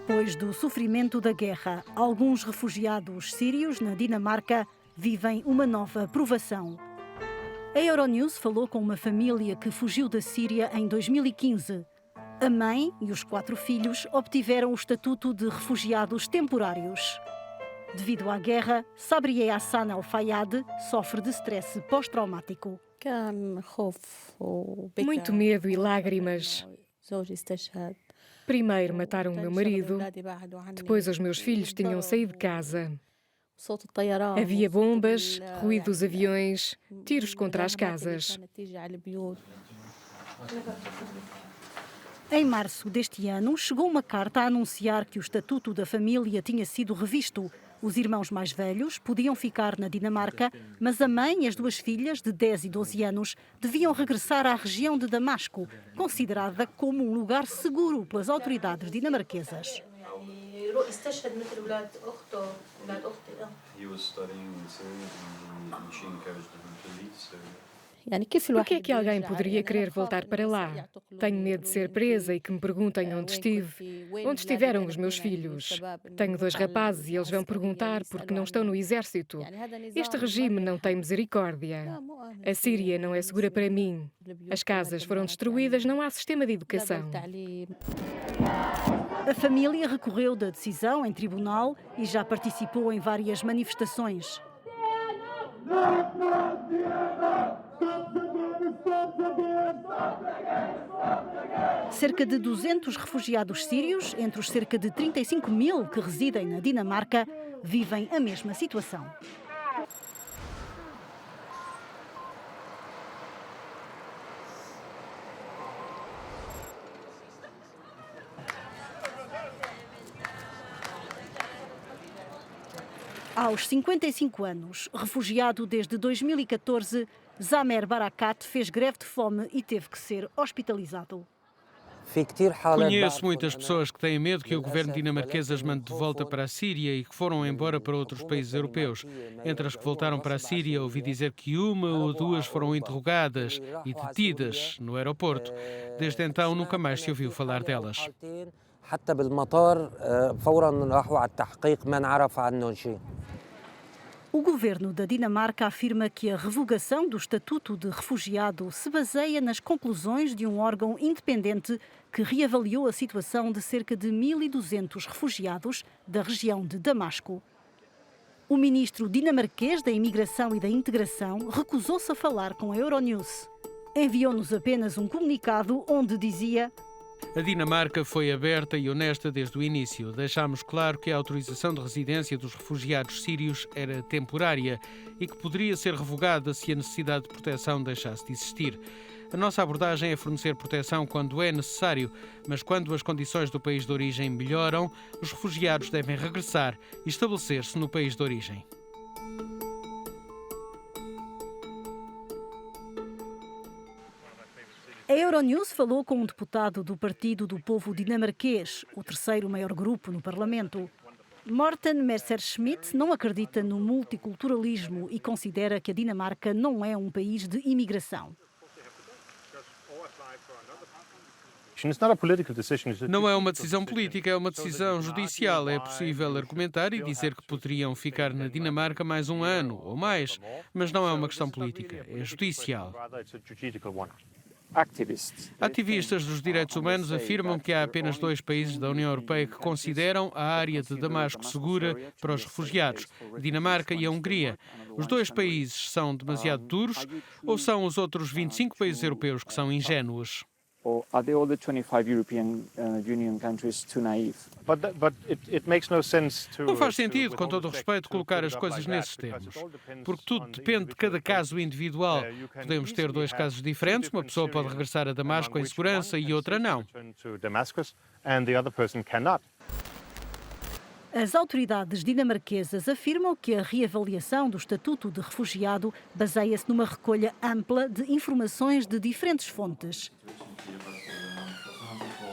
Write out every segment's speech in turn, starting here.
Depois do sofrimento da guerra, alguns refugiados sírios na Dinamarca vivem uma nova provação. A Euronews falou com uma família que fugiu da Síria em 2015. A mãe e os 4 filhos obtiveram o estatuto de refugiados temporários. Devido à guerra, Sabriye Hassan Al-Fayyad sofre de stress pós-traumático. Muito medo e lágrimas. Primeiro mataram o meu marido, depois os meus filhos tinham saído de casa. Havia bombas, ruído dos aviões, tiros contra as casas. Em março deste ano, chegou uma carta a anunciar que o estatuto da família tinha sido revisto. Os irmãos mais velhos podiam ficar na Dinamarca, mas a mãe e as 2 filhas, de 10 e 12 anos, deviam regressar à região de Damasco, considerada como um lugar seguro pelas autoridades dinamarquesas. Por que é que alguém poderia querer voltar para lá? Tenho medo de ser presa e que me perguntem onde estive. Onde estiveram os meus filhos? Tenho 2 rapazes e eles vão perguntar por que não estão no exército. Este regime não tem misericórdia. A Síria não é segura para mim. As casas foram destruídas, não há sistema de educação. A família recorreu da decisão em tribunal e já participou em várias manifestações. Cerca de 200 refugiados sírios, entre os cerca de 35 mil que residem na Dinamarca, vivem a mesma situação. Aos 55 anos, refugiado desde 2014, Zamer Barakat fez greve de fome e teve que ser hospitalizado. Conheço muitas pessoas que têm medo que o governo dinamarquês as mande de volta para a Síria e que foram embora para outros países europeus. Entre as que voltaram para a Síria, ouvi dizer que 1 ou 2 foram interrogadas e detidas no aeroporto. Desde então, nunca mais se ouviu falar delas. O governo da Dinamarca afirma que a revogação do estatuto de refugiado se baseia nas conclusões de um órgão independente que reavaliou a situação de cerca de 1.200 refugiados da região de Damasco. O ministro dinamarquês da Imigração e da Integração recusou-se a falar com a Euronews. Enviou-nos apenas um comunicado onde dizia: A Dinamarca foi aberta e honesta desde o início. Deixámos claro que a autorização de residência dos refugiados sírios era temporária e que poderia ser revogada se a necessidade de proteção deixasse de existir. A nossa abordagem é fornecer proteção quando é necessário, mas quando as condições do país de origem melhoram, os refugiados devem regressar e estabelecer-se no país de origem. A Euronews falou com um deputado do Partido do Povo Dinamarquês, o terceiro maior grupo no Parlamento. Morten Messerschmidt não acredita no multiculturalismo e considera que a Dinamarca não é um país de imigração. Não é uma decisão política, é uma decisão judicial. É possível argumentar e dizer que poderiam ficar na Dinamarca mais 1 ano ou mais, mas não é uma questão política, é judicial. Ativistas dos direitos humanos afirmam que há apenas 2 países da União Europeia que consideram a área de Damasco segura para os refugiados, a Dinamarca e a Hungria. Os 2 países são demasiado duros ou são os outros 25 países europeus que são ingênuos? Or are the other 25 European Union countries too naive? Não faz sentido, com todo o respeito, colocar as coisas nesses termos, porque tudo depende de cada caso individual. Podemos ter 2 casos diferentes, uma pessoa pode regressar a Damasco em segurança e outra não. As autoridades dinamarquesas afirmam que a reavaliação do estatuto de refugiado baseia-se numa recolha ampla de informações de diferentes fontes.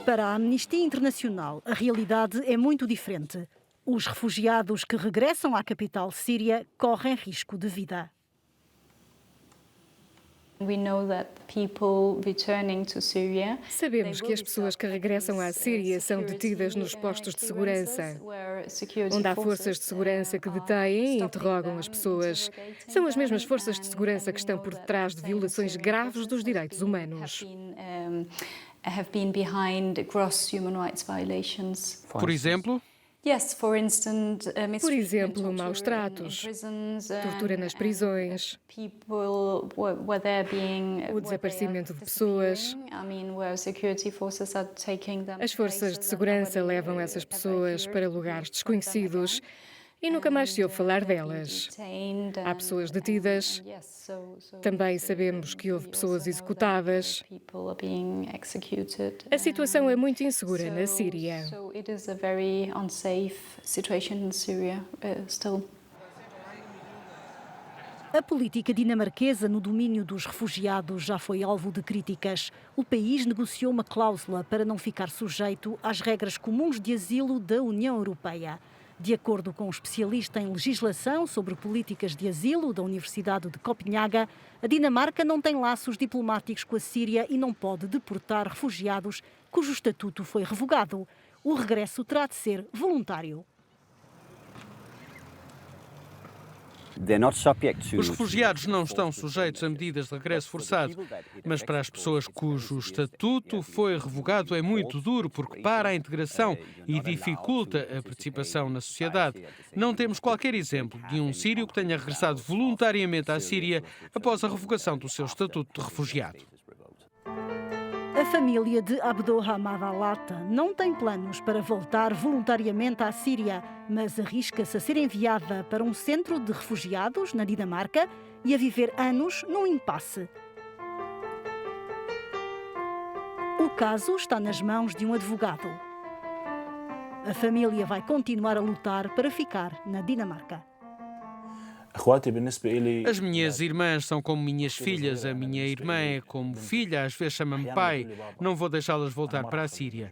Para a Amnistia Internacional, a realidade é muito diferente. Os refugiados que regressam à capital síria correm risco de vida. Sabemos que as pessoas que regressam à Síria são detidas nos postos de segurança, onde há forças de segurança que detêm e interrogam as pessoas. São as mesmas forças de segurança que estão por detrás de violações graves dos direitos humanos. Por exemplo, Por exemplo, maus tratos, tortura nas prisões, o desaparecimento de pessoas. As forças de segurança levam essas pessoas para lugares desconhecidos e nunca mais se ouve falar delas. Há pessoas detidas. Também sabemos que houve pessoas executadas. A situação é muito insegura na Síria. A política dinamarquesa no domínio dos refugiados já foi alvo de críticas. O país negociou uma cláusula para não ficar sujeito às regras comuns de asilo da União Europeia. De acordo com um especialista em legislação sobre políticas de asilo da Universidade de Copenhaga, a Dinamarca não tem laços diplomáticos com a Síria e não pode deportar refugiados cujo estatuto foi revogado. O regresso terá de ser voluntário. os refugiados não estão sujeitos a medidas de regresso forçado, mas para as pessoas cujo estatuto foi revogado é muito duro porque para a integração e dificulta a participação na sociedade. Não temos qualquer exemplo de um sírio que tenha regressado voluntariamente à Síria após a revogação do seu estatuto de refugiado. A família de Abdulhamad Al-Atta não tem planos para voltar voluntariamente à Síria, mas arrisca-se a ser enviada para um centro de refugiados na Dinamarca e a viver anos num impasse. O caso está nas mãos de um advogado. A família vai continuar a lutar para ficar na Dinamarca. As minhas irmãs são como minhas filhas, a minha irmã é como filha, às vezes chama-me pai. Não vou deixá-las voltar para a Síria.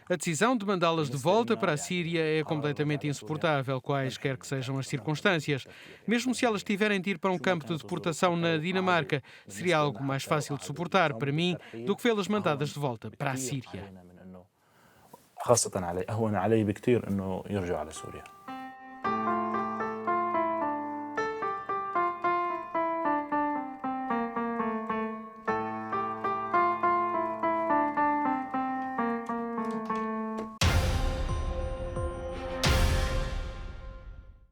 A decisão de mandá-las de volta para a Síria é completamente insuportável, quaisquer que sejam as circunstâncias. Mesmo se elas tiverem de ir para um campo de deportação na Dinamarca, seria algo mais fácil de suportar para mim do que vê-las mandadas de volta para a Síria. خاصة علي أهون علي بكثير إنه يرجعوا على سوريا.